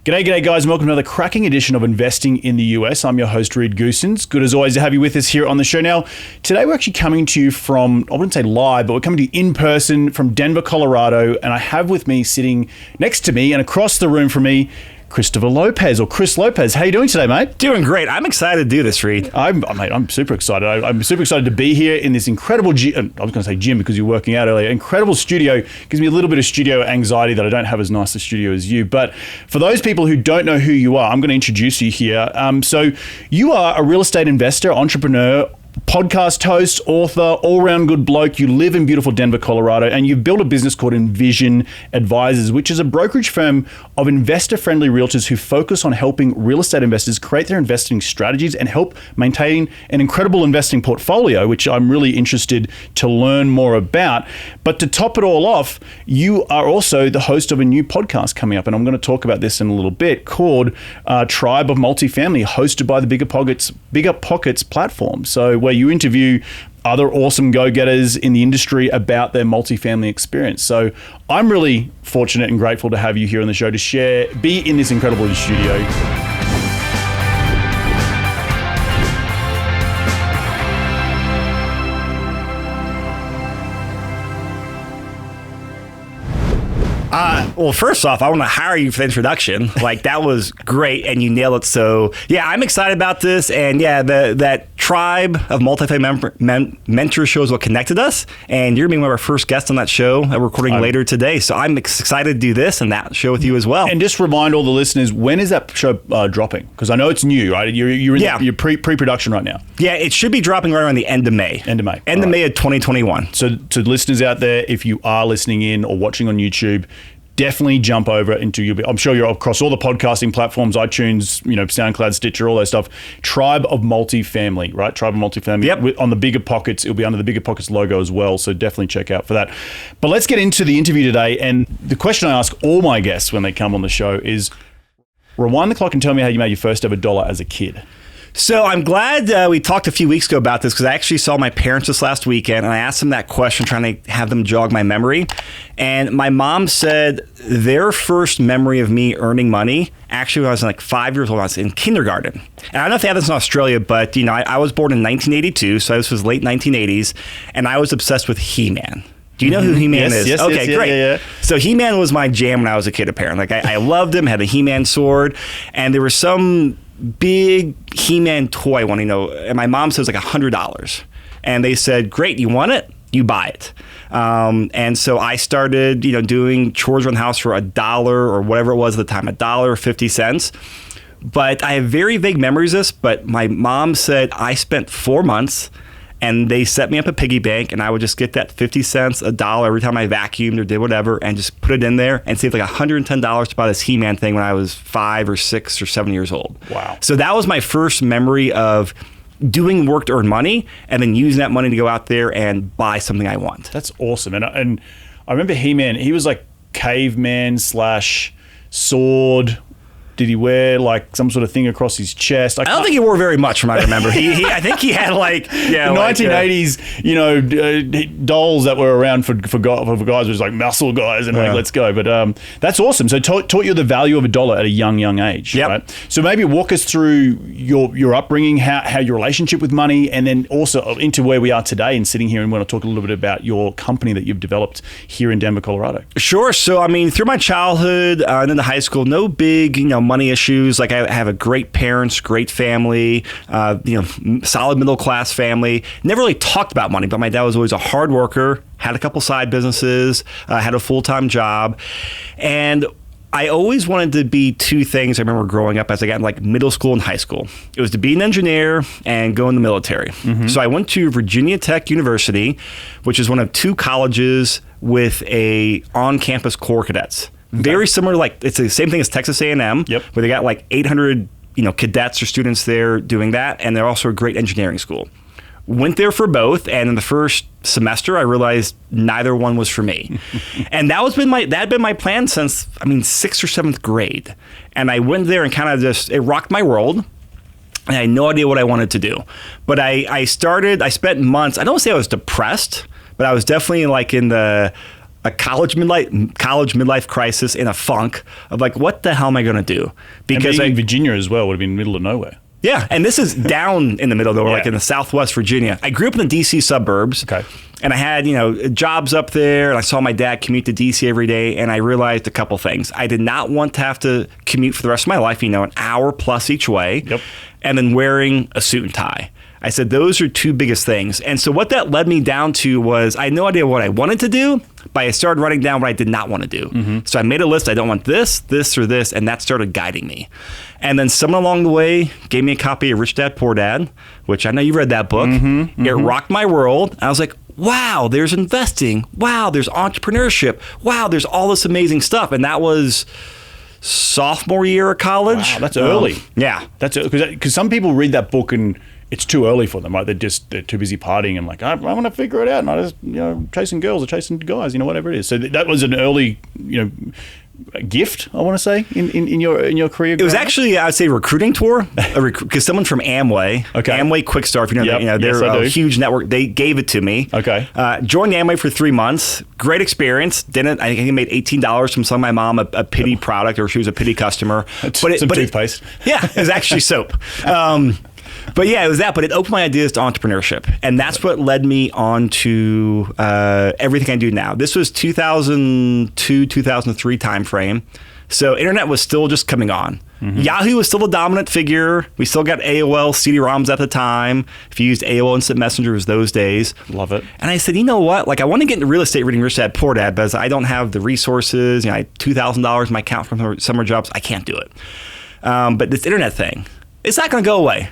G'day guys, and welcome to another cracking edition of Investing in the US. I'm your host, Reed Goosens. Good as always to have you with us here on the show. Now, today we're actually coming to you from, I wouldn't say live, but we're coming to you in person from Denver, Colorado. And I have with me, sitting next to me and across the room from me, Chris Lopez. How you doing today, mate? Doing great. I'm excited to do this, Reed. I'm super excited. I'm super excited to be here in this incredible gym. I was going to say gym because you were working out earlier. Incredible studio. Gives me a little bit of studio anxiety that I don't have as nice a studio as you. But for those people who don't know who you are, I'm going to introduce you here. So you are a real estate investor, entrepreneur, podcast host, author, all-round good bloke. You live in beautiful Denver, Colorado, and you've built a business called Envision Advisors, which is a brokerage firm of investor-friendly realtors who focus on helping real estate investors create their investing strategies and help maintain an incredible investing portfolio, which I'm really interested to learn more about. But to top it all off, you are also the host of a new podcast coming up, and I'm going to talk about this in a little bit, called Tribe of Multifamily, hosted by the Bigger Pockets platform. So where you interview other awesome go-getters in the industry about their multifamily experience. So I'm really fortunate and grateful to have you here on the show to be in this incredible studio. Well, first off, I want to hire you for the introduction. Like, that was great, and you nailed it. So, yeah, I'm excited about this. And, yeah, that Tribe of Multifamily Mentor show is what connected us. And you're going to be one of our first guests on that show that we're recording later today. So I'm excited to do this and that show with you as well. And just remind all the listeners, when is that show dropping? Because I know it's new, right? You're in your pre-production right now. Yeah, it should be dropping right around the end of May. End of May of 2021. So to listeners out there, if you are listening in or watching on YouTube, definitely jump over into I'm sure you're across all the podcasting platforms, iTunes, SoundCloud, Stitcher, all that stuff. Tribe of Multifamily, right? Tribe of Multifamily. Yep. On the Bigger Pockets, it'll be under the Bigger Pockets logo as well. So definitely check out for that. But let's get into the interview today. And the question I ask all my guests when they come on the show is, rewind the clock and tell me how you made your first ever dollar as a kid. So I'm glad we talked a few weeks ago about this, because I actually saw my parents this last weekend and I asked them that question, trying to have them jog my memory. And my mom said their first memory of me earning money, actually when I was like 5 years old, I was in kindergarten. And I don't know if they have this in Australia, but I was born in 1982, so this was late 1980s, and I was obsessed with He-Man. Do you know who He-Man is? Yes, okay, yes, great. Yeah. So He-Man was my jam when I was a kid, apparently. Like I loved him, had a He-Man sword, and there was some big He-Man toy one, and my mom said it was like $100. And they said, great, you want it? You buy it. And so I started, doing chores around the house for $1 or whatever it was at the time, $1.50. But I have very vague memories of this, but my mom said I spent 4 months and they set me up a piggy bank, and I would just get that 50 cents, $1 every time I vacuumed or did whatever, and just put it in there and save like $110 to buy this He-Man thing when I was 5 or 6 or 7 years old. Wow. So that was my first memory of doing work to earn money and then using that money to go out there and buy something I want. That's awesome. And I remember He-Man, he was like caveman / sword. Did he wear like some sort of thing across his chest? I don't think he wore very much, from what I remember. I think he had like the 1980s, dolls that were around for guys was like muscle guys and like let's go. But that's awesome. So taught you the value of $1 at a young age. Yep. Right? So maybe walk us through your upbringing, how your relationship with money, and then also into where we are today and sitting here, and want to talk a little bit about your company that you've developed here in Denver, Colorado. Sure. So through my childhood and into high school, no big money issues. Like I have a great parents, great family, solid middle class family. Never really talked about money, but my dad was always a hard worker, had a couple side businesses, had a full-time job. And I always wanted to be two things. I remember growing up as I got in like middle school and high school. It was to be an engineer and go in the military. Mm-hmm. So I went to Virginia Tech University, which is one of two colleges with a on-campus Corps cadets. Okay. Very similar, like it's the same thing as Texas A&M, yep, where they got like 800 cadets or students there doing that, and they're also a great engineering school. Went there for both, and in the first semester, I realized neither one was for me. And that had been my plan since, 6th or 7th grade. And I went there and kind of it rocked my world. And I had no idea what I wanted to do. But I spent months, I don't say I was depressed, but I was definitely like in the, a college midlife crisis in a funk of like, what the hell am I going to do? Because in Virginia as well would have been middle of nowhere. Yeah, and this is down in the middle of nowhere, like in the Southwest Virginia. I grew up in the D.C. suburbs, and I had jobs up there, and I saw my dad commute to D.C. every day, and I realized a couple things. I did not want to have to commute for the rest of my life, an hour plus each way, and then wearing a suit and tie. I said, those are two biggest things. And so what that led me down to was I had no idea what I wanted to do, but I started writing down what I did not want to do. So I made a list. I don't want this, this, or this, and that started guiding me. And then someone along the way gave me a copy of Rich Dad, Poor Dad, which I know you read that book. It rocked my world. I was like, wow, there's investing. Wow, there's entrepreneurship. Wow, there's all this amazing stuff. And that was sophomore year of college. Wow, that's early. Yeah. That's because some people read that book and it's too early for them, right? They're too busy partying and like, I want to figure it out. And I just, chasing girls or chasing guys, whatever it is. So that was an early, gift, I want to say, in your career. It was actually, I would say, a recruiting tour, because someone from Amway, Amway Quick Start, they're a huge network. They gave it to me. Joined Amway for 3 months. Great experience. I think I made $18 from selling my mom a pity product, or she was a pity customer. Some toothpaste. It was actually soap. But yeah, it was that. But it opened my ideas to entrepreneurship. And that's what led me on to everything I do now. This was 2002, 2003 timeframe. So internet was still just coming on. Yahoo was still a dominant figure. We still got AOL CD-ROMs at the time. If you used AOL Instant Messenger, it was those days. Love it. And I said, you know what? Like, I want to get into real estate reading Rich Dad, Poor Dad, because I don't have the resources. I had $2,000 in my account from summer jobs. I can't do it. But this internet thing, it's not going to go away.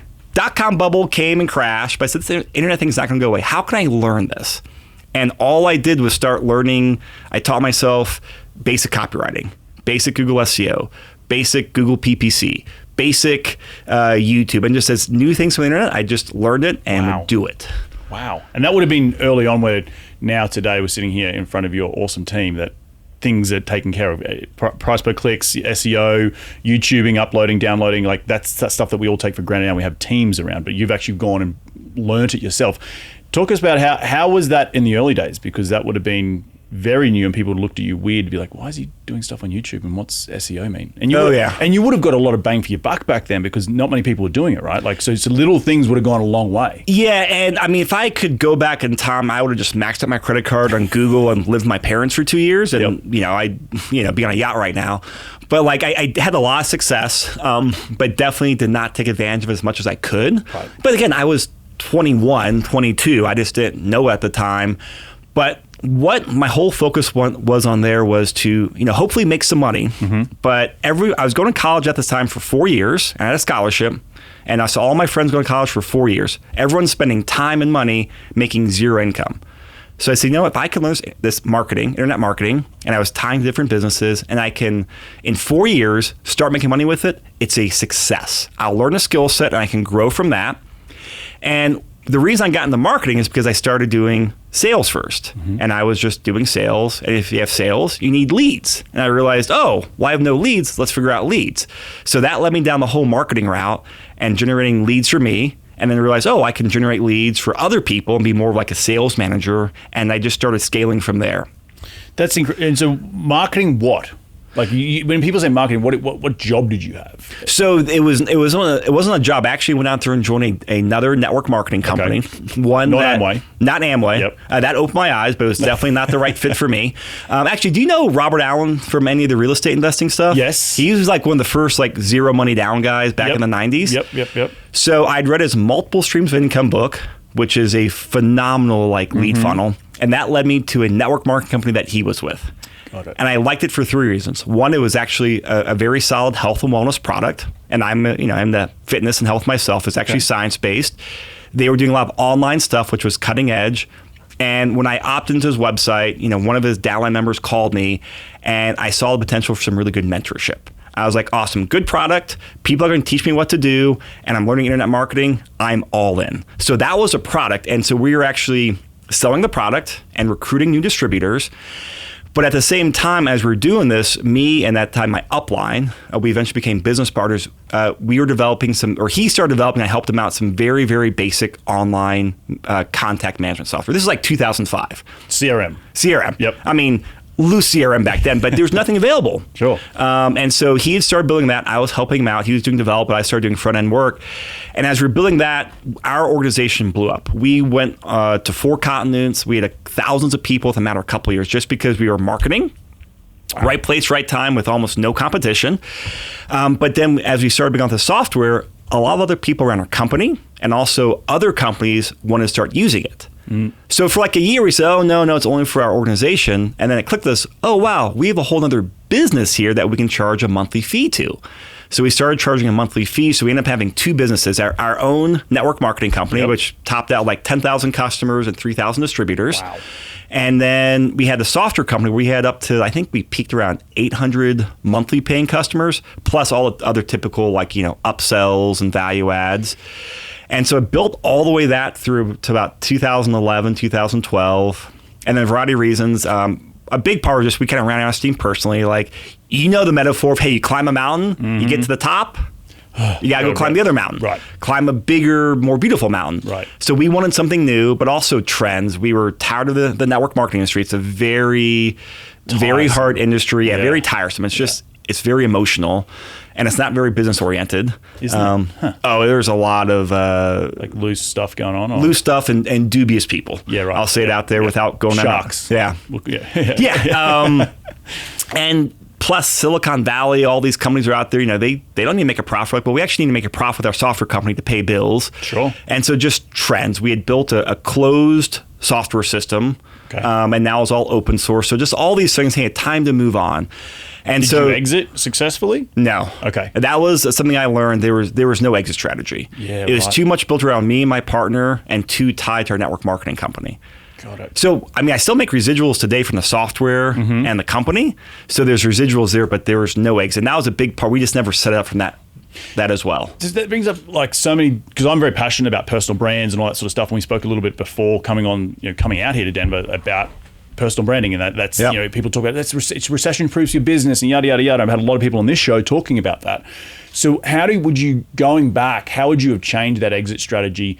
.com bubble came and crashed, but I said, this internet thing is not going to go away. How can I learn this? And all I did was start learning. I taught myself basic copywriting, basic Google SEO, basic Google PPC, basic YouTube, and just as new things from the internet, I just learned it and would do it. Wow. And that would have been early on, where now today we're sitting here in front of your awesome team that things are taken care of. Price per clicks, SEO, YouTubing, uploading, downloading, like that's stuff that we all take for granted now. We have teams around, but you've actually gone and learnt it yourself. Talk to us about how was that in the early days? Because that would have been very new and people looked at you weird to be like, why is he doing stuff on YouTube and what's SEO mean? And you would have got a lot of bang for your buck back then because not many people were doing it, right? Like, so little things would have gone a long way. Yeah, and I mean, if I could go back in time, I would have just maxed out my credit card on Google and lived with my parents for 2 years and, I'd be on a yacht right now. But like, I had a lot of success, but definitely did not take advantage of it as much as I could. Right. But again, I was 21, 22. I just didn't know at the time. But what my whole focus was on there was to, hopefully make some money. But I was going to college at this time for 4 years. And I had a scholarship. And I saw all my friends going to college for 4 years. Everyone's spending time and money making zero income. So I said, if I can learn this marketing, internet marketing, and I was tying to different businesses, and I can, in 4 years, start making money with it, it's a success. I'll learn a skill set, and I can grow from that. And the reason I got into marketing is because I started doing sales first. And I was just doing sales. And if you have sales, you need leads. And I realized, I have no leads. Let's figure out leads. So that led me down the whole marketing route and generating leads for me. And then I realized, I can generate leads for other people and be more like a sales manager. And I just started scaling from there. That's incredible. And so marketing what? Like when people say marketing, what job did you have? So it wasn't a job. I actually went out there and joined another network marketing company. Amway. Not Amway. Yep. That opened my eyes, but it was definitely not the right fit for me. Actually, do you know Robert Allen from any of the real estate investing stuff? Yes. He was like one of the first zero money down guys back in the 90s. Yep. So I'd read his Multiple Streams of Income book, which is a phenomenal lead funnel, and that led me to a network marketing company that he was with. And I liked it for 3 reasons. One, it was actually a very solid health and wellness product. And I'm the fitness and health myself. It's actually science-based. They were doing a lot of online stuff, which was cutting edge. And when I opted into his website, one of his downline members called me and I saw the potential for some really good mentorship. I was like, awesome, good product. People are going to teach me what to do. And I'm learning internet marketing. I'm all in. So that was a product. And so we were actually selling the product and recruiting new distributors. But at the same time, as we were doing this, me and at that time my upline, we eventually became business partners. We were developing he started developing, I helped him out, some very, very basic online contact management software. This is like 2005. CRM. Yep. I mean, loose CRM back then, but there was nothing available. Sure. And so he had started building that. I was helping him out. He was doing development. I started doing front end work. And as we were building that, our organization blew up. We went to 4 continents. We had thousands of people within a matter of a couple of years just because we were marketing. Wow. Right place, right time with almost no competition. But then as we started bringing on the software, a lot of other people around our company and also other companies wanted to start using it. So for like a year, we said, oh, no, it's only for our organization. And then it clicked us, oh, wow, we have a whole other business here that we can charge a monthly fee to. So we started charging a monthly fee. So we ended up having 2 businesses, our own network marketing company, which topped out like 10,000 customers and 3,000 distributors. Wow. And then we had the software company where we had up to, I think we peaked around 800 monthly paying customers, plus all the other typical like, upsells and value adds. And so it built all the way that through to about 2011, 2012. And then a variety of reasons. A big part was just we kind of ran out of steam personally. Like, the metaphor of, hey, you climb a mountain, you get to the top, you got to go climb the other mountain. Right. Climb a bigger, more beautiful mountain. Right. So we wanted something new, but also trends. We were tired of the network marketing industry. It's a very hard industry. Yeah, very tiresome. It's just, it's very emotional. And it's not very business oriented. Isn't it? Oh, there's a lot of like loose stuff going on. Loose stuff and dubious people. Yeah, right. I'll say it out there without going Sharks. Yeah. And plus Silicon Valley, all these companies are out there. They don't need to make a profit, but we actually need to make a profit with our software company to pay bills. Sure. And so just trends. We had built a closed software system, and now it's all open source. So just all these things. Hey, time to move on. And Did you exit successfully? No. Okay. That was something I learned. There was no exit strategy. Yeah, it was too much built around me and my partner and too tied to our network marketing company. Got it. So, I still make residuals today from the software and the company. So there's residuals there, but there was no exit. And that was a big part. We just never set it up from that as well. That brings up like so many, because I'm very passionate about personal brands and all that sort of stuff. And we spoke a little bit before coming out here to Denver about personal branding, and that's people talk about it's recession proofs your business and yada yada yada. I've had a lot of people on this show talking about that. So how would you have changed that exit strategy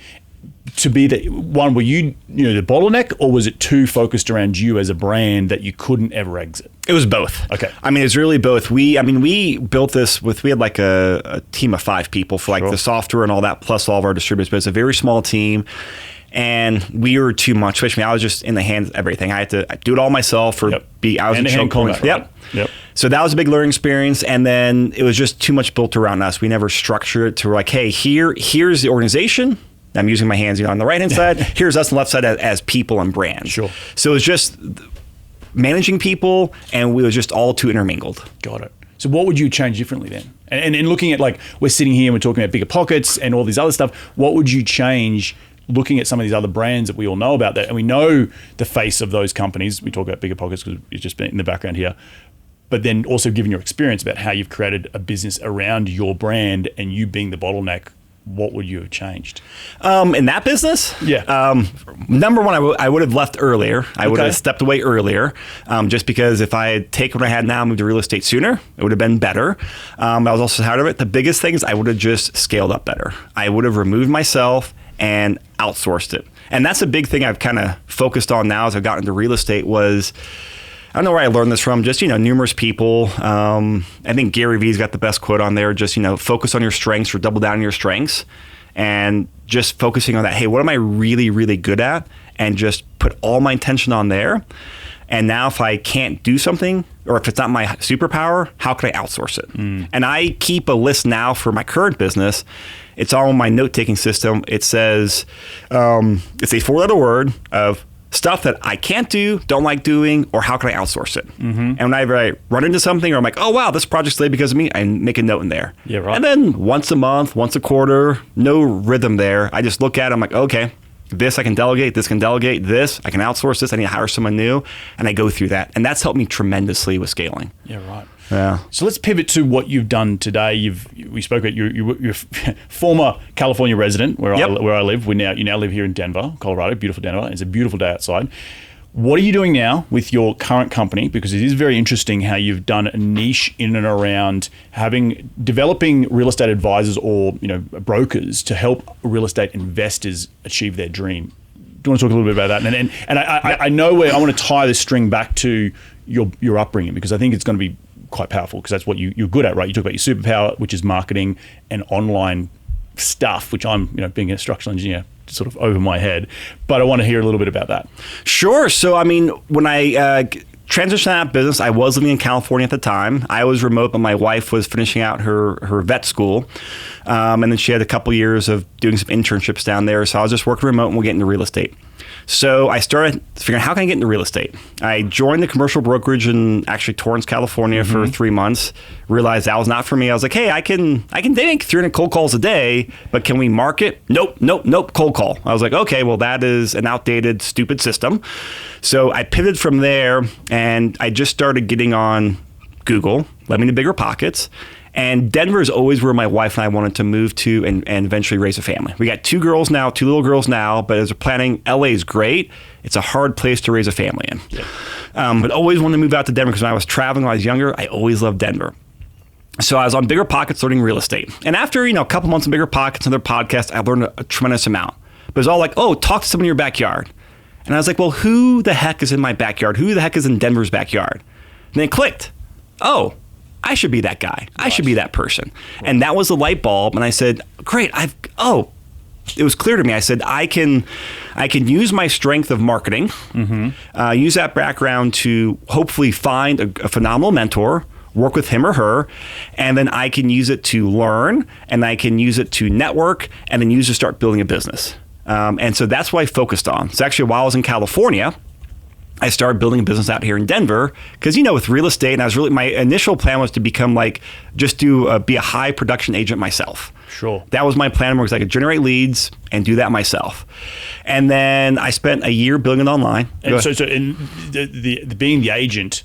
to be the one? Were you the bottleneck, or was it too focused around you as a brand that you couldn't ever exit? It was both. Okay. It's really both. We built this we had like a team of 5 people for like the software and all that, plus all of our distributors, but it's a very small team. And we were too much. I was just in the hands of everything. I had to do it all myself, or I was in choke point. Yep. So that was a big learning experience. And then it was just too much built around us. We never structured it to like, hey, here's the organization. I'm using my hands, on the right hand side. Here's us on the left side as people and brands. Sure. So it was just managing people, and we were just all too intermingled. Got it. So what would you change differently then? And looking at, like, we're sitting here and we're talking about bigger pockets and all these other stuff. What would you change looking at some of these other brands that we all know about, that, and we know the face of those companies? We talk about bigger pockets because it's just been in the background here. But then also giving your experience about how you've created a business around your brand and you being the bottleneck, what would you have changed? In that business? Yeah. Number one, I would have left earlier. I would have stepped away earlier, just because if I had taken what I had now and moved to real estate sooner, it would have been better. I was also tired of it. The biggest thing is I would have just scaled up better. I would have removed myself and outsourced it. And that's a big thing I've kind of focused on now as I've gotten into real estate was, I don't know where I learned this from, just, numerous people. I think Gary Vee's got the best quote on there, just, focus on your strengths or double down on your strengths, and just focusing on that. Hey, what am I really, really good at? And just put all my attention on there. And now if I can't do something, or if it's not my superpower, how can I outsource it? And I keep a list now for my current business. It's all in my note-taking system. It says, it's a 4-letter word of stuff that I can't do, don't like doing, or how can I outsource it? And whenever I run into something, or I'm like, oh, wow, this project's delayed because of me, I make a note in there. Yeah, right. And then once a month, once a quarter, no rhythm there. I just look at it, I'm like, okay, this I can delegate, this can delegate, this I can outsource, this I need to hire someone new, and I go through that. And that's helped me tremendously with scaling. Yeah, right. Yeah. So let's pivot to what you've done today. We spoke about your former California resident, where I live. You now live here in Denver, Colorado. Beautiful Denver. It's a beautiful day outside. What are you doing now with your current company? Because it is very interesting how you've done a niche in and around developing real estate advisors or brokers to help real estate investors achieve their dream. want to talk a little bit about that? And I know where I want to tie this string back to your upbringing, because I think it's going to be quite powerful, because that's what you're good at, right? You talk about your superpower, which is marketing and online stuff, which I'm, being a structural engineer, sort of over my head. But I want to hear a little bit about that. Sure. So, I mean, when I transitioned out of business, I was living in California at the time. I was remote, but my wife was finishing out her vet school. And then she had a couple years of doing some internships down there. So I was just working remote and we'll get into real estate. So I started figuring, how can I get into real estate? I joined the commercial brokerage in actually Torrance, California for 3 months. Realized that was not for me. I was like, hey, I can make 300 cold calls a day, but can we market? Nope, cold call. I was like, okay, well, that is an outdated, stupid system. So I pivoted from there, and I just started getting on Google, led me to Bigger Pockets. And Denver is always where my wife and I wanted to move to and eventually raise a family. We got two little girls now, but as we're planning, LA is great. It's a hard place to raise a family in. Yeah. But always wanted to move out to Denver, because when I was traveling when I was younger, I always loved Denver. So I was on Bigger Pockets learning real estate. And after, a couple months in Bigger Pockets and their podcast, I learned a tremendous amount. But it was all like, oh, talk to someone in your backyard. And I was like, well, who the heck is in my backyard? Who the heck is in Denver's backyard? And then it clicked. Oh, I should be that guy. I should be that person. Right. And that was the light bulb. And I said, great. It was clear to me. I said, I can use my strength of marketing, use that background to hopefully find a phenomenal mentor, work with him or her, and then I can use it to learn, and I can use it to network, and then use it to start building a business. And so that's what I focused on. So actually, while I was in California, I started building a business out here in Denver, because, with real estate, and my initial plan was to become be a high production agent myself. Sure. That was my plan, because I could generate leads and do that myself. And then I spent a year building it online. And so in the being the agent,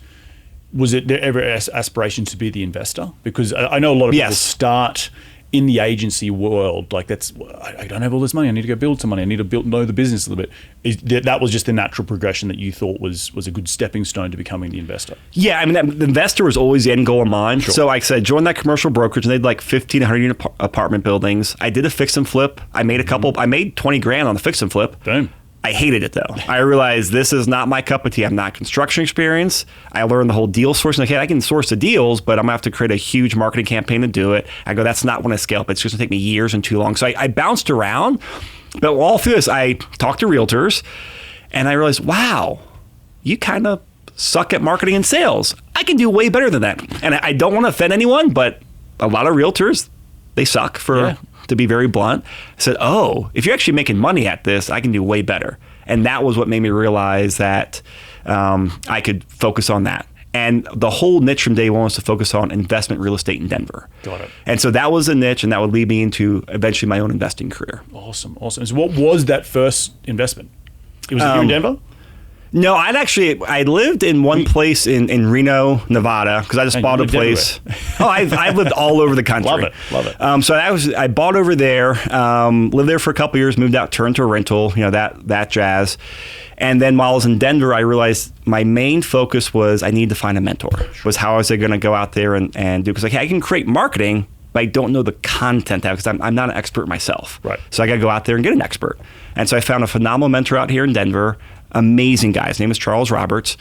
was it ever aspiration to be the investor? Because I know a lot of people start in the agency world, I don't have all this money. I need to go build some money. I need to know the business a little bit. That was just the natural progression that you thought was a good stepping stone to becoming the investor. Yeah, I mean, the investor was always the end goal of mine. Sure. So like I said, joined that commercial brokerage, and they had 1,500 unit apartment buildings. I did a fix and flip. I made I made 20 grand on the fix and flip. Boom. I hated it though. I realized this is not my cup of tea. I'm not construction experience. I learned the whole deal sourcing. Okay, I can source the deals, but I'm gonna have to create a huge marketing campaign to do it. I go, that's not when I scale up. It's just gonna take me years and too long. So I bounced around, but all through this, I talked to realtors, and I realized, wow, you kind of suck at marketing and sales. I can do way better than that. And I don't want to offend anyone, but a lot of realtors, they suck to be very blunt. I said, oh, if you're actually making money at this, I can do way better. And that was what made me realize that I could focus on that. And the whole niche from day one was to focus on investment real estate in Denver. Got it. And so that was a niche, and that would lead me into eventually my own investing career. Awesome. So what was that first investment? Was it here in Denver? No, I lived in one place in Reno, Nevada, because I just bought a place. I've lived all over the country. Love it. So I bought over there, lived there for a couple years, moved out, turned to a rental, that jazz. And then while I was in Denver, I realized my main focus was I needed to find a mentor. Was how was I going to go out there and do? Because I can create marketing, but I don't know the content because I'm not an expert myself. Right. So I got to go out there and get an expert. And so I found a phenomenal mentor out here in Denver. Amazing guy. His name is Charles Roberts.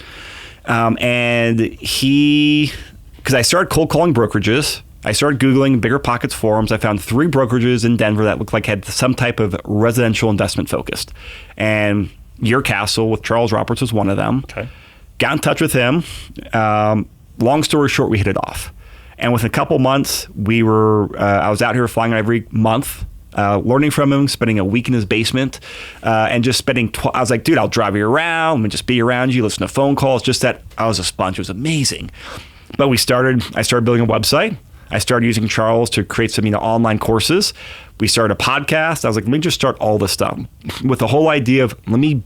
And because I started cold calling brokerages, I started Googling Bigger Pockets forums. I found 3 brokerages in Denver that looked like had some type of residential investment focused. And Your Castle with Charles Roberts was one of them. Okay. Got in touch with him. Long story short, we hit it off. And within a couple months, I was out here flying every month, learning from him, spending a week in his basement, and just spending, I was like, dude, I'll drive you around and just be around you, listen to phone calls, just that I was a sponge. It was amazing. But I started building a website. I started using Charles to create some online courses. We started a podcast. I was like, let me just start all this stuff with the whole idea of let me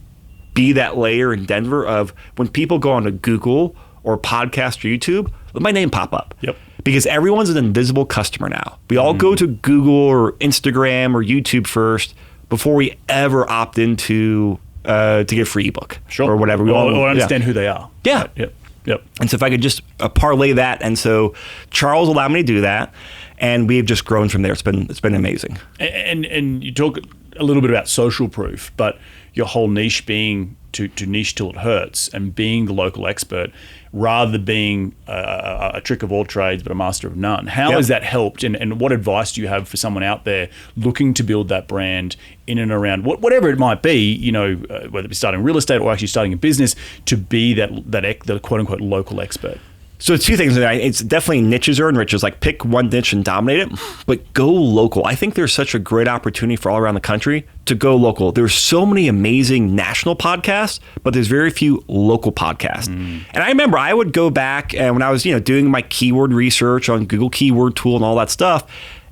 be that layer in Denver of when people go onto Google or podcast or YouTube, let my name pop up. Yep. Because everyone's an invisible customer now. We all go to Google or Instagram or YouTube first before we ever opt into to get a free ebook or whatever. Or understand who they are. Yeah. Right. Yep. And so if I could just parlay that, and so Charles allowed me to do that, and we've just grown from there. It's been amazing. And you talk a little bit about social proof, but your whole niche being to niche till it hurts and being the local expert rather than being a trick of all trades but a master of none. How has that helped, and what advice do you have for someone out there looking to build that brand in and around whatever it might be, whether it be starting real estate or actually starting a business, to be the quote unquote local expert? So two things. It's definitely niches are enriches. Like pick one niche and dominate it, but go local. I think there's such a great opportunity for all around the country to go local. There's so many amazing national podcasts, but there's very few local podcasts. And I remember I would go back and when I was doing my keyword research on Google Keyword Tool and all that stuff,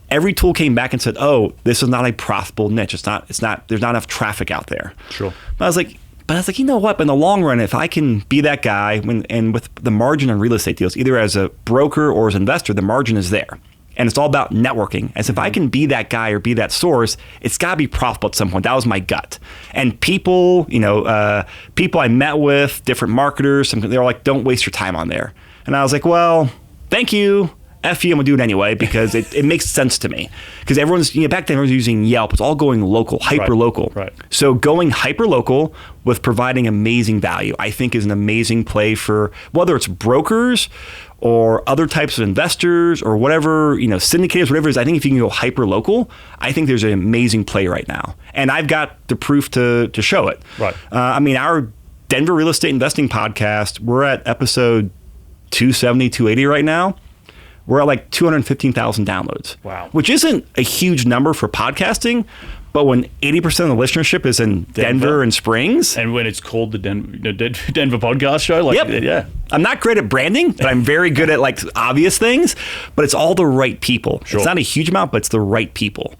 every tool came back and said, "Oh, this is not a profitable niche. It's not. There's not enough traffic out there." Sure. But I was like, you know what? But in the long run, if I can be that guy and with the margin on real estate deals, either as a broker or as an investor, the margin is there. And it's all about networking. As if I can be that guy or be that source, it's got to be profitable at some point. That was my gut. And people, people I met with, different marketers, they were like, "Don't waste your time on there." And I was like, well, thank you. F you, I'm gonna do it anyway because it makes sense to me. Because everyone's, back then everyone was using Yelp. It's all going local, hyper local. Right. So going hyper local with providing amazing value, I think is an amazing play for whether it's brokers or other types of investors or whatever, syndicators, whatever it is. I think if you can go hyper local, I think there's an amazing play right now. And I've got the proof to show it. Right. Our Denver Real Estate Investing podcast, we're at episode 270, 280 right now. We're at like 215,000 downloads. Wow. Which Which isn't a huge number for podcasting, but when 80% of the listenership is in Denver and Springs. And when it's called the Denver Podcast Show. Yeah. I'm not great at branding, but I'm very good at like obvious things, but it's all the right people. Sure. It's not a huge amount, but it's the right people.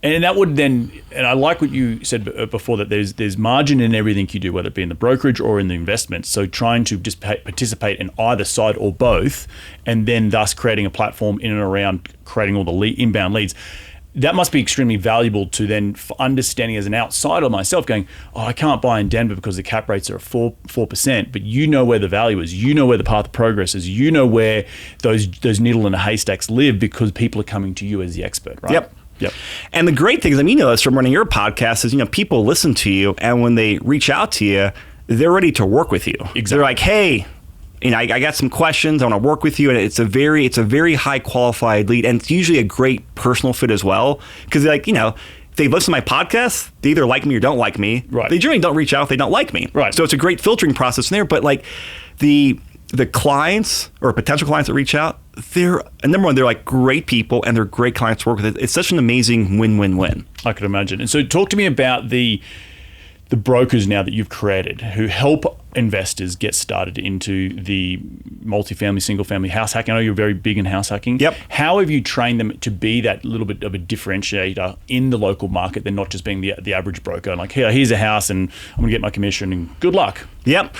And that would then, and I like what you said before, that there's margin in everything you do, whether it be in the brokerage or in the investments. So trying to just participate in either side or both, and then thus creating a platform in and around creating all the inbound leads. That must be extremely valuable to then for understanding as an outsider myself going, "Oh, I can't buy in Denver because the cap rates are 4%, but you know where the value is, you know where the path of progress is, you know where those needle in a haystacks live because people are coming to you as the expert," right? Yep. And the great thing is, this from running your podcast is, people listen to you, and when they reach out to you, they're ready to work with you. Exactly. They're like, "Hey, I got some questions. I want to work with you." And it's a very high qualified lead, and it's usually a great personal fit as well. Because they're like, if they listen to my podcast, they either like me or don't like me. Right. They generally don't reach out if they don't like me. Right. So it's a great filtering process in there. But like the clients or potential clients that reach out, they're number one, they're like great people and they're great clients to work with. It's such an amazing win-win-win. I could imagine. And so talk to me about the brokers now that you've created who help investors get started into the multifamily, single family house hacking. I know you're very big in house hacking. Yep. How have you trained them to be that little bit of a differentiator in the local market than not just being the average broker? Like, here's a house and I'm gonna get my commission and good luck. Yep.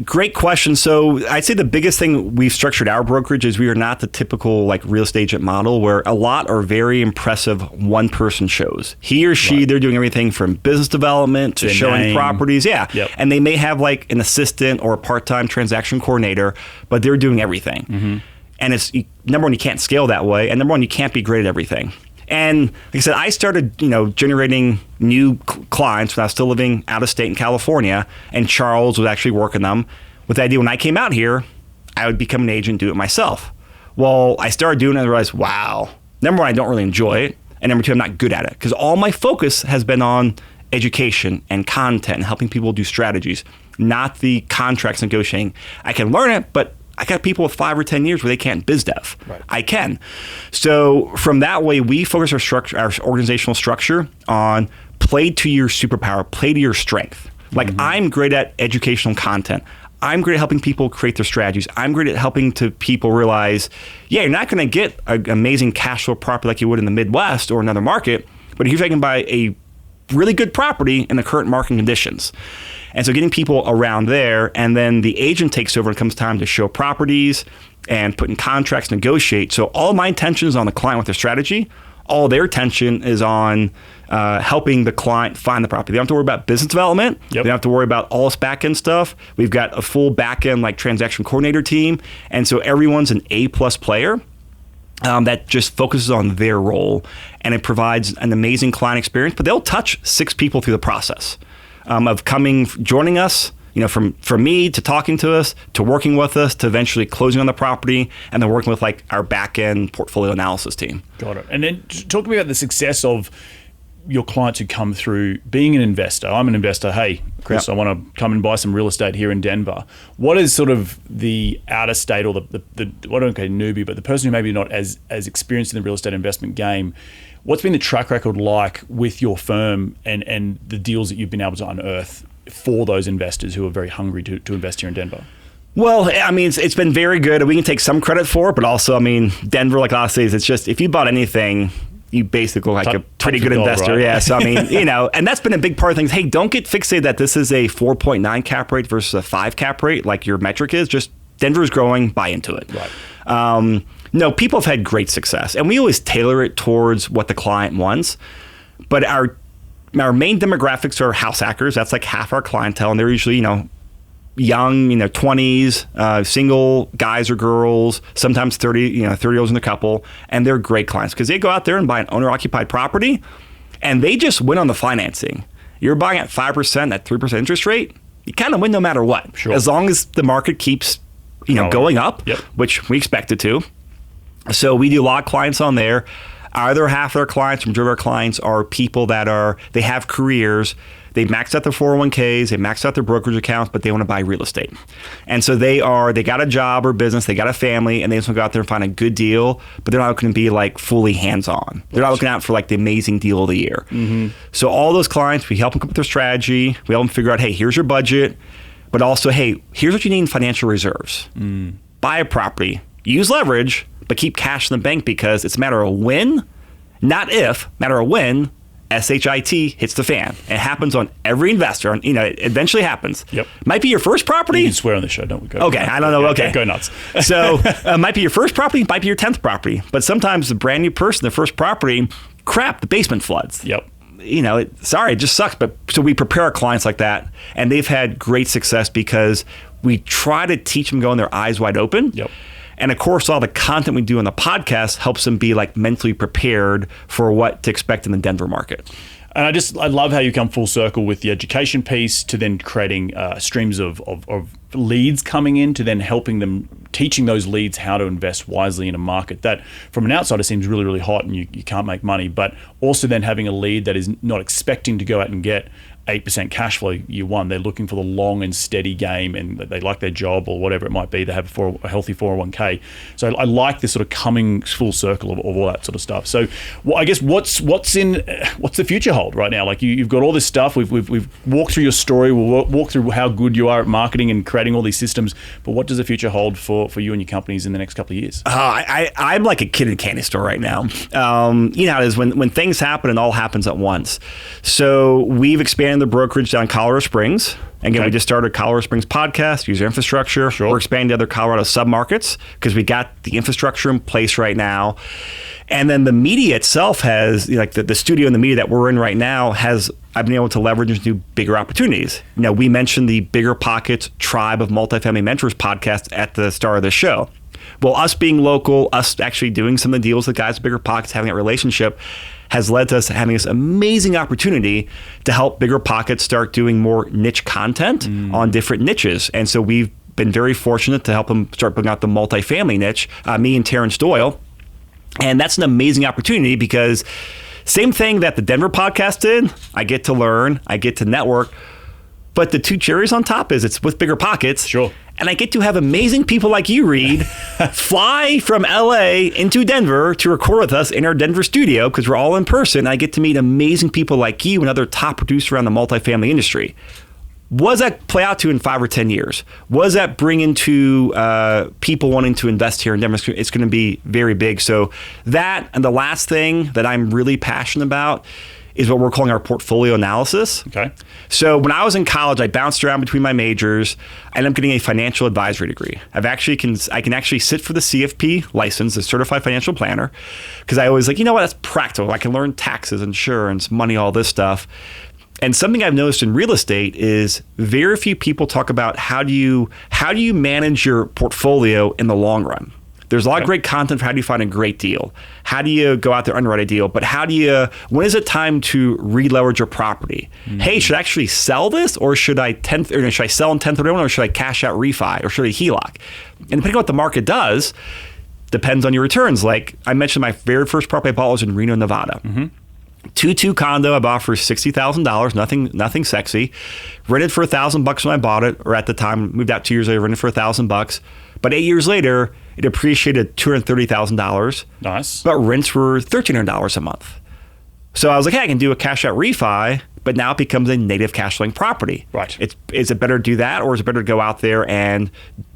Great question. So I'd say the biggest thing we've structured our brokerage is we are not the typical like real estate agent model where a lot are very impressive one person shows. He or she, they're doing everything from business development to showing properties. Yeah. Yep. And they may have like an assistant or a part-time transaction coordinator, but they're doing everything. Mm-hmm. And it's number one, you can't scale that way. And number one, you can't be great at everything. And like I said, I started, generating new clients when I was still living out of state in California, and Charles was actually working them with the idea when I came out here, I would become an agent, do it myself. Well, I started doing it and I realized, wow, number one, I don't really enjoy it. And number two, I'm not good at it because all my focus has been on education and content and helping people do strategies, not the contracts negotiating. I can learn it, but I got people with 5 or 10 years where they can't biz dev. Right. I can. So from that way, we focus our organizational structure on play to your superpower, play to your strength. Like I'm great at educational content. I'm great at helping people create their strategies. I'm great at helping people realize, you're not going to get an amazing cash flow property like you would in the Midwest or another market, but here's how you can buy a really good property in the current market conditions. And so getting people around there, and then the agent takes over when it comes time to show properties and put in contracts, negotiate. So all my attention is on the client with their strategy. All their attention is on helping the client find the property. They don't have to worry about business development. Yep. They don't have to worry about all this back-end stuff. We've got a full back-end like transaction coordinator team. And so everyone's an A+ player. that just focuses on their role, and it provides an amazing client experience. But they'll touch 6 people through the process of joining us, from me to talking to us, to working with us, to eventually closing on the property, and then working with like our back-end portfolio analysis team. Got it. And then talk to me about the success of your clients who come through being an investor. I'm an investor. Hey, Chris, I want to come and buy some real estate here in Denver. What is sort of the out of state or the I don't say newbie, but the person who maybe not as experienced in the real estate investment game, what's been the track record like with your firm and the deals that you've been able to unearth for those investors who are very hungry to invest here in Denver? Well, I mean, it's been very good. We can take some credit for it, but also, I mean, Denver, like I say, it's just, if you bought anything, you basically look like a pretty good investor. Right? Yeah. So, I mean, and that's been a big part of things. Hey, don't get fixated that this is a 4.9 cap rate versus a 5 cap rate, like your metric is. Just Denver's growing, buy into it. Right. No, people have had great success, and we always tailor it towards what the client wants. But our main demographics are house hackers. That's like half our clientele, and they're usually, young, 20s, single guys or girls, sometimes 30-year-olds in the couple, and they're great clients because they go out there and buy an owner-occupied property, and they just win on the financing. You're buying at 5%, that 3% interest rate, you kind of win no matter what. Sure. As long as the market keeps, going up, yep. which we expect it to. So we do a lot of clients on there. Either half of our clients, majority of our clients are people that they have careers. They maxed out their 401ks, they maxed out their brokerage accounts, but they want to buy real estate. And so they got a job or business, they got a family, and they just want to go out there and find a good deal, but they're not going to be like fully hands-on. They're not looking out for like the amazing deal of the year. Mm-hmm. So all those clients, we help them come up with their strategy. We help them figure out, hey, here's your budget, but also, hey, here's what you need in financial reserves. Buy a property, use leverage, but keep cash in the bank because it's a matter of when, not if, matter of when SHIT hits the fan. It happens on every investor. It eventually happens. Yep. Might be your first property. You can swear on the show, don't we? Okay, I don't know. Yeah, okay. Go nuts. So might be your first property, might be your 10th property. But sometimes the brand new person, their first property, crap, the basement floods. Yep. Sorry, it just sucks. But so we prepare our clients like that. And they've had great success because we try to teach them going their eyes wide open. Yep. And of course, all the content we do on the podcast helps them be like mentally prepared for what to expect in the Denver market. And I love how you come full circle with the education piece to then creating streams of leads coming in to then helping them, teaching those leads how to invest wisely in a market that from an outsider seems really, really hot and you can't make money, but also then having a lead that is not expecting to go out and get 8% cash flow year one. They're looking for the long and steady game, and they like their job or whatever it might be. They have a healthy 401k. So I like this sort of coming full circle of all that sort of stuff. So I guess what's the future hold right now? Like you've got all this stuff. We've walked through your story. We'll walk through how good you are at marketing and creating all these systems. But what does the future hold for you and your companies in the next couple of years? I'm like a kid in a candy store right now. How it is when things happen, it all happens at once. So we've expanded the brokerage down Colorado Springs. Again, we just started a Colorado Springs podcast, use our infrastructure. Sure. We're expanding to other Colorado submarkets because we got the infrastructure in place right now. And then the media itself has, like the studio and the media that we're in right now I've been able to leverage into bigger opportunities. We mentioned the Bigger Pockets Tribe of Multifamily Mentors podcast at the start of the show. Well, us being local, us actually doing some of the deals with guys at Bigger Pockets, having that relationship has led to us having this amazing opportunity to help Bigger Pockets start doing more niche content on different niches. And so we've been very fortunate to help them start building out the multifamily niche, me and Terrence Doyle. And that's an amazing opportunity because same thing that the Denver podcast did, I get to learn, I get to network, but the two cherries on top is it's with Bigger Pockets. Sure. And I get to have amazing people like you, Reed, fly from LA into Denver to record with us in our Denver studio because we're all in person. I get to meet amazing people like you and other top producers around the multifamily industry. What does that play out to in 5 or 10 years? What does that bring into people wanting to invest here in Denver? It's going to be very big. So that, and the last thing that I'm really passionate about is what we're calling our portfolio analysis. Okay. So when I was in college, I bounced around between my majors. I ended up getting a financial advisory degree. I can actually sit for the CFP license, the Certified Financial Planner, because I always that's practical. I can learn taxes, insurance, money, all this stuff. And something I've noticed in real estate is very few people talk about how do you manage your portfolio in the long run. There's a lot of great content for how do you find a great deal? How do you go out there and underwrite a deal? But when is it time to re-leverage your property? Hey, should I actually sell this, or should I sell in 1031, or should I cash out refi, or should I HELOC? And depending on what the market does, depends on your returns. Like I mentioned, my very first property I bought was in Reno, Nevada. 2-2 condo I bought for $60,000, nothing sexy. Rented for $1,000 when I bought it, or at the time, moved out 2 years later, rented for $1,000. But 8 years later, it appreciated $230,000. Nice. But rents were $1,300 a month. So I was like, hey, I can do a cash out refi, but now it becomes a native cash flowing property. Right. Is it better to do that, or is it better to go out there and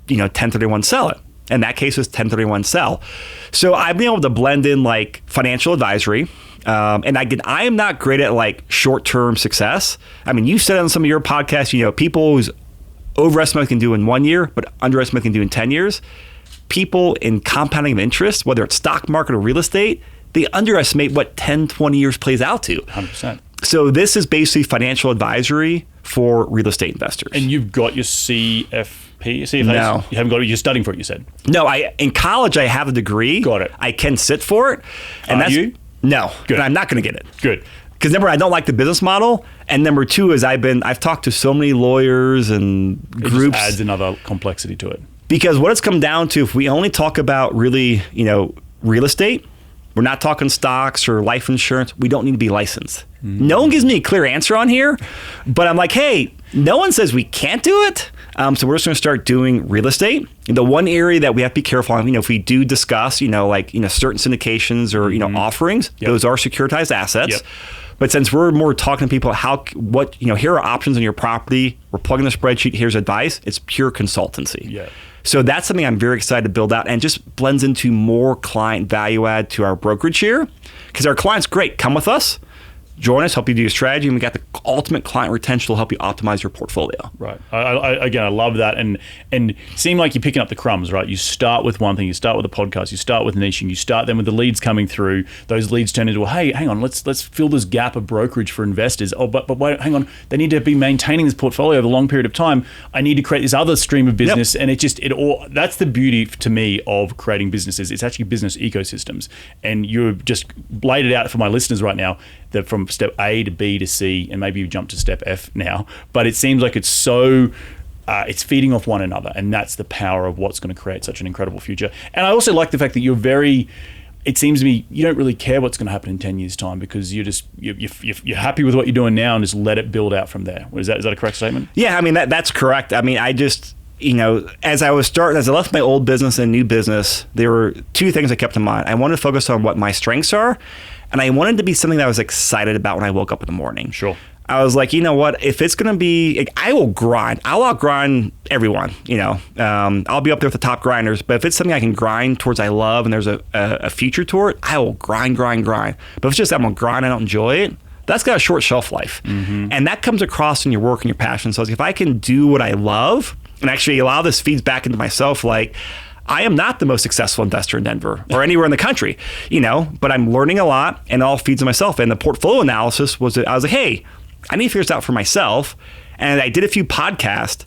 1031 sell it? In that case, it was 1031 sell. So I've been able to blend in like financial advisory. And I am not great at like short-term success. I mean, you said on some of your podcasts, people who's overestimate can do in 1 year, but underestimate can do in 10 years. People in compounding of interest, whether it's stock market or real estate, they underestimate what 10, 20 years plays out to. 100%. So this is basically financial advisory for real estate investors. And you've got your CFAs? No. You haven't got it? You're studying for it, you said? No, in college, I have a degree. Got it. I can sit for it. And you? No. Good. And I'm not going to get it. Good. Because number one, I don't like the business model. And number two is I've talked to so many lawyers and groups. It just adds another complexity to it. Because what it's come down to, if we only talk about really, real estate, we're not talking stocks or life insurance, we don't need to be licensed. No one gives me a clear answer on here, but I'm like, hey, no one says we can't do it. So we're just going to start doing real estate. The one area that we have to be careful on, if we do discuss, certain syndications or, offerings, those are securitized assets. Yep. But since we're more talking to people, here are options on your property, we're plugging the spreadsheet, here's advice, it's pure consultancy. Yeah. So that's something I'm very excited to build out, and just blends into more client value add to our brokerage here. Because our clients, great, come with us, join us, help you do your strategy, and we got the ultimate client retention to help you optimize your portfolio. Right. I love that. And seem like you're picking up the crumbs, right? You start with one thing, you start with a podcast, you start with niching, you start then with the leads coming through. Those leads turn into, well, hey, hang on, let's fill this gap of brokerage for investors. Oh, but wait, hang on, they need to be maintaining this portfolio over a long period of time. I need to create this other stream of business. Yep. And that's the beauty to me of creating businesses. It's actually business ecosystems. And you've just laid it out for my listeners right now, that from step A to B to C, and maybe you jump to step F now, but it seems like it's so, it's feeding off one another, and that's the power of what's going to create such an incredible future. And I also like the fact that it seems to me, you don't really care what's going to happen in 10 years' time, because you're happy with what you're doing now and just let it build out from there. Is that a correct statement? Yeah, I mean, that's correct. I mean, I just, as I left my old business and new business, there were two things I kept in mind. I wanted to focus on what my strengths are, and I wanted to be something that I was excited about when I woke up in the morning. Sure. I was like, you know what? If it's going to be, I will grind. I'll outgrind everyone. I'll be up there with the top grinders. But if it's something I can grind towards, I love, and there's a future toward, I will grind. But if it's just I'm gonna grind, I don't enjoy it, that's got a short shelf life, and that comes across in your work and your passion. So I was like, if I can do what I love, and actually a lot of this feeds back into myself, like, I am not the most successful investor in Denver or anywhere in the country, but I'm learning a lot, and it all feeds on myself. And the portfolio analysis was that I was like, hey, I need to figure this out for myself. And I did a few podcasts.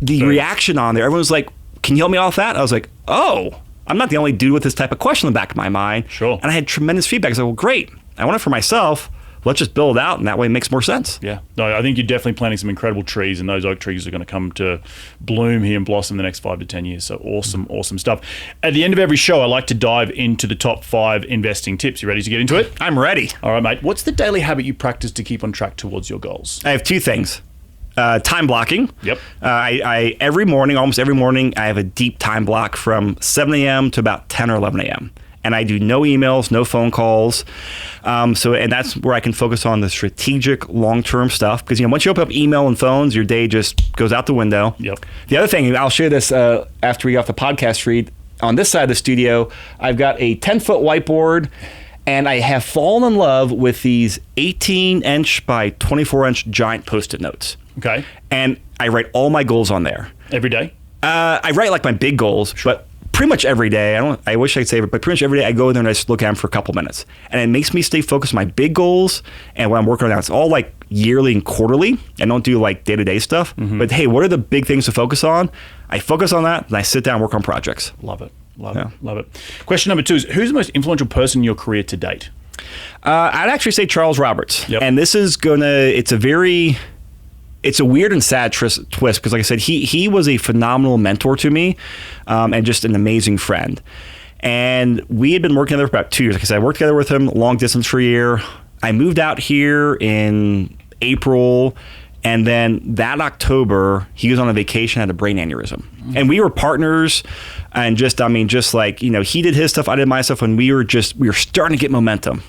The reaction on there, everyone was like, can you help me off that? I was like, oh, I'm not the only dude with this type of question in the back of my mind. Sure. And I had tremendous feedback. I was like, well, great. I want it for myself. Let's just build it out, and that way it makes more sense. Yeah. No, I think you're definitely planting some incredible trees, and those oak trees are going to come to bloom here and blossom in the next 5 to 10 years. So awesome stuff. At the end of every show, I like to dive into the top 5 investing tips. You ready to get into it? I'm ready. All right, mate. What's the daily habit you practice to keep on track towards your goals? I have 2 things. Time blocking. Yep. I almost every morning, I have a deep time block from 7 a.m. to about 10 or 11 a.m. And I do no emails, no phone calls. And that's where I can focus on the strategic long-term stuff. Because, once you open up email and phones, your day just goes out the window. Yep. The other thing, I'll share this after we get off the podcast feed. On this side of the studio, I've got a 10-foot whiteboard, and I have fallen in love with these 18-inch by 24-inch giant Post-it notes. Okay. And I write all my goals on there. Every day? I write like my big goals, but pretty much every day. I wish I could say it, but pretty much every day I go in there and I just look at them for a couple minutes. And it makes me stay focused on my big goals and what I'm working on now. It's all like yearly and quarterly. I don't do like day-to-day stuff. But hey, what are the big things to focus on? I focus on that, and I sit down and work on projects. Love it. Love it. Love it. Question number 2 is, who's the most influential person in your career to date? I'd actually say Charles Roberts. Yep. And this is it's a weird and sad twist because, like I said, he was a phenomenal mentor to me, and just an amazing friend. And we had been working together for about 2 years. Like I said, I worked together with him long distance for a year. I moved out here in April, and then that October, he was on a vacation, had a brain aneurysm. And we were partners, and just like, he did his stuff, I did my stuff, and we were starting to get momentum.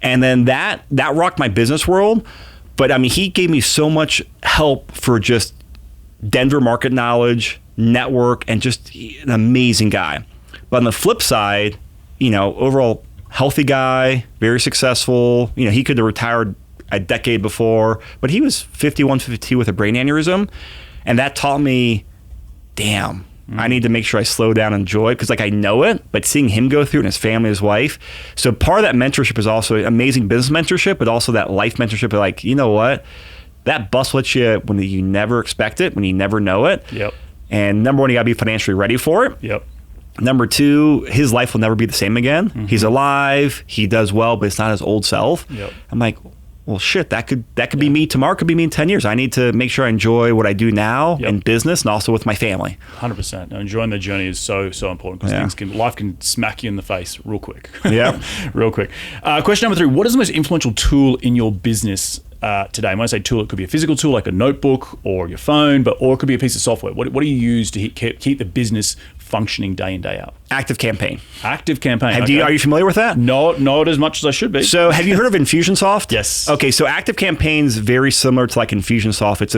And then that rocked my business world. But he gave me so much help for just Denver market knowledge, network, and just an amazing guy. But on the flip side, overall healthy guy, very successful. He could have retired a decade before, but he was 51, 52 with a brain aneurysm. And that taught me, damn, I need to make sure I slow down and enjoy it, because I know it, but seeing him go through it and his family, his wife. So part of that mentorship is also amazing business mentorship, but also that life mentorship of like, you know what? That bus hits you when you never expect it, when you never know it. Yep. And number one, you gotta be financially ready for it. Yep. Number 2, his life will never be the same again. He's alive, he does well, but it's not his old self. Yep. I'm like, well, shit, that could be me tomorrow, could be me in 10 years. I need to make sure I enjoy what I do now in business and also with my family. 100%. Now, enjoying the journey is so important, because life can smack you in the face real quick. Yeah. Real quick. Question number 3, what is the most influential tool in your business today? When I say tool, it could be a physical tool like a notebook or your phone, or it could be a piece of software. What do you use to keep the business functioning day in, day out? ActiveCampaign. ActiveCampaign. Are you familiar with that? Not as much as I should be. So have you heard of Infusionsoft? Yes. Okay, so ActiveCampaign is very similar to like Infusionsoft. It's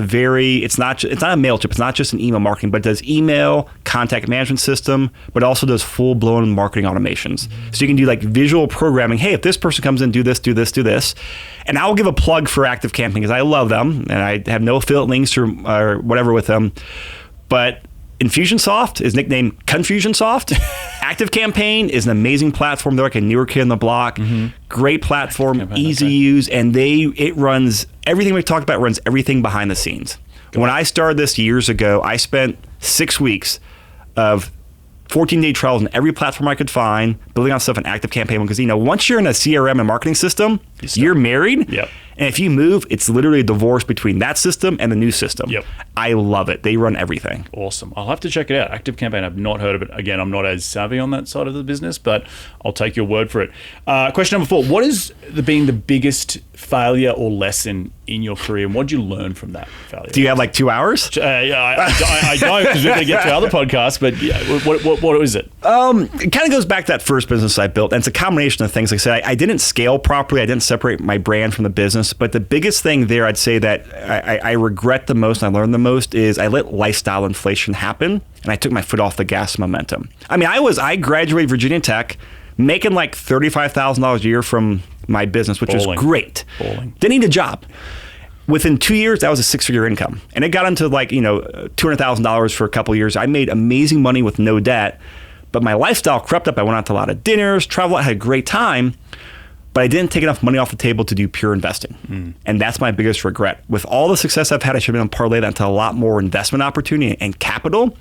not a MailChimp. It's not just an email marketing, but it does email, contact management system, but also does full-blown marketing automations. So you can do like visual programming. Hey, if this person comes in, do this, do this, do this. And I will give a plug for ActiveCampaign because I love them, and I have no affiliate links or whatever with them. But Infusionsoft is nicknamed Confusionsoft. ActiveCampaign is an amazing platform. They're like a newer kid on the block. Great platform, easy to use, and it runs everything we talked about. Runs everything behind the scenes. When I started this years ago, I spent 6 weeks of 14-day trials on every platform I could find, building on stuff in ActiveCampaign, because once you're in a CRM and marketing system, you're married. Yep. And if you move, it's literally a divorce between that system and the new system. Yep. I love it. They run everything. Awesome. I'll have to check it out. ActiveCampaign, I've not heard of it. Again, I'm not as savvy on that side of the business, but I'll take your word for it. Question number 4. What has been the biggest failure or lesson in your career, and what did you learn from that failure? Do you have like 2 hours? I don't, because we're going to get to other podcasts, but what is it? It kind of goes back to that first business I built, and it's a combination of things. Like I said, I didn't scale properly. I didn't separate my brand from the business, but the biggest thing there I'd say that I regret the most and I learned the most is I let lifestyle inflation happen, and I took my foot off the gas momentum. I graduated Virginia Tech making like $35,000 a year from my business, which was great. Didn't need a job. Within 2 years, that was a 6-figure income. And it got into like, $200,000 for a couple of years. I made amazing money with no debt, but my lifestyle crept up. I went out to a lot of dinners, traveled, I had a great time, but I didn't take enough money off the table to do pure investing. And that's my biggest regret. With all the success I've had, I should have been able to parlay that into a lot more investment opportunity and capital.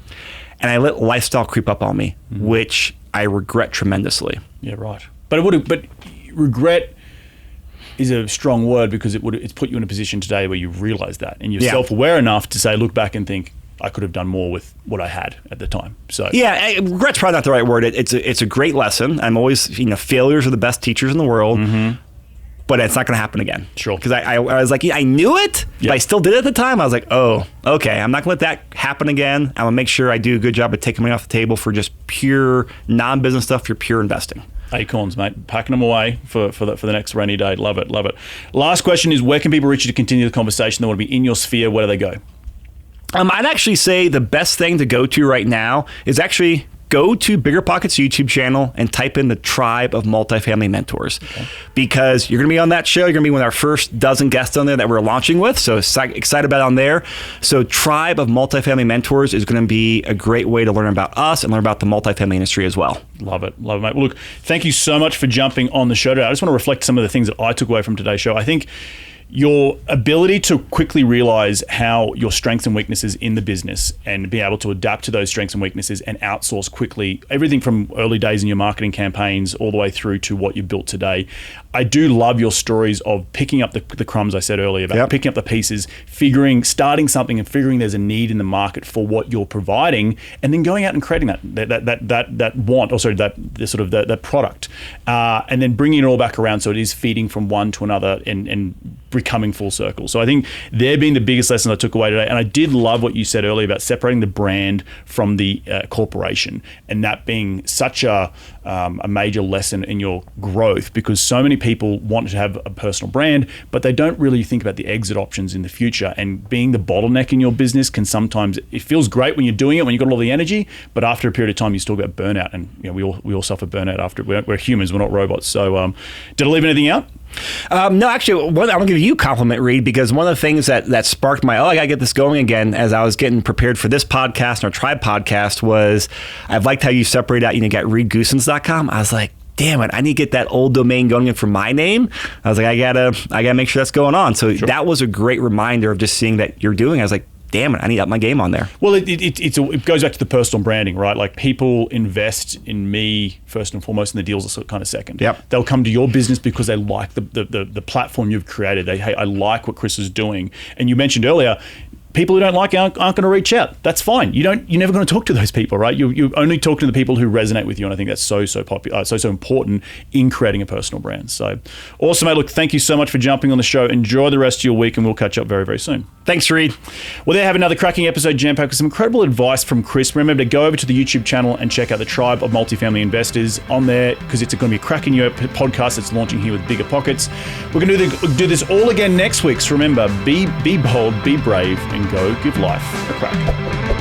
And I let lifestyle creep up on me, which I regret tremendously. Yeah, right. But regret is a strong word, because it's put you in a position today where you realize that, and you're self-aware enough to say, look back and think, I could have done more with what I had at the time. So regret's probably not the right word. It's a great lesson. I'm always, failures are the best teachers in the world. But it's not going to happen again. Sure. Because I was like, I knew it, but I still did it at the time. I was like, oh, okay, I'm not going to let that happen again. I'm going to make sure I do a good job of taking money off the table for just pure non-business stuff, for pure investing. Acorns, mate. Packing them away for the next rainy day. Love it. Last question is, where can people reach you to continue the conversation? They want to be in your sphere. Where do they go? I'd actually say the best thing to go to right now is actually go to BiggerPockets YouTube channel and type in the Tribe of Multifamily Mentors, because you're going to be on that show. You're going to be with our first dozen guests on there that we're launching with. So excited about it on there. So Tribe of Multifamily Mentors is going to be a great way to learn about us and learn about the multifamily industry as well. Love it, mate. Well, look, thank you so much for jumping on the show today. I just want to reflect some of the things that I took away from today's show. I think your ability to quickly realize how your strengths and weaknesses in the business and be able to adapt to those strengths and weaknesses and outsource quickly, everything from early days in your marketing campaigns all the way through to what you've built today. I do love your stories of picking up the crumbs I said earlier about picking up the pieces, starting something and figuring there's a need in the market for what you're providing, and then going out and creating that product, and then bringing it all back around so it is feeding from one to another and becoming full circle. So I think they're being the biggest lesson I took away today. And I did love what you said earlier about separating the brand from the corporation, and that being such a major lesson in your growth, because so many people want to have a personal brand, but they don't really think about the exit options in the future. And being the bottleneck in your business can sometimes, it feels great when you're doing it, when you've got all the energy, but after a period of time, you still get burnout. And we all suffer burnout after. We're humans, we're not robots. So did I leave anything out? No, actually, I'm going to give you a compliment, Reed, because one of the things that sparked my, I got to get this going again as I was getting prepared for this podcast and our Tribe podcast was, I liked how you separate out, you got reedgoosens.com. I was like, damn it, I need to get that old domain going in for my name. I was like, I gotta make sure that's going on. So that was a great reminder of just seeing that you're doing. I was like, damn it, I need to up my game on there. Well, it goes back to the personal branding, right? Like, people invest in me first and foremost, and the deals are kind of second. Yep. They'll come to your business because they like the platform you've created. Hey, I like what Chris is doing. And you mentioned earlier, people who don't like it aren't going to reach out. That's fine. You're never going to talk to those people, right? You only talk to the people who resonate with you, and I think that's so popular, so important in creating a personal brand. So awesome, mate. Look, thank you so much for jumping on the show. Enjoy the rest of your week, and we'll catch up very, very soon. Thanks, Reed. Well, there have another cracking episode jam-packed with some incredible advice from Chris. Remember to go over to the YouTube channel and check out the Tribe of Multifamily Investors on there, because it's going to be a cracking new podcast that's launching here with Bigger Pockets. We're going to do this all again next week. So remember, be bold, be brave, and go give life a crack.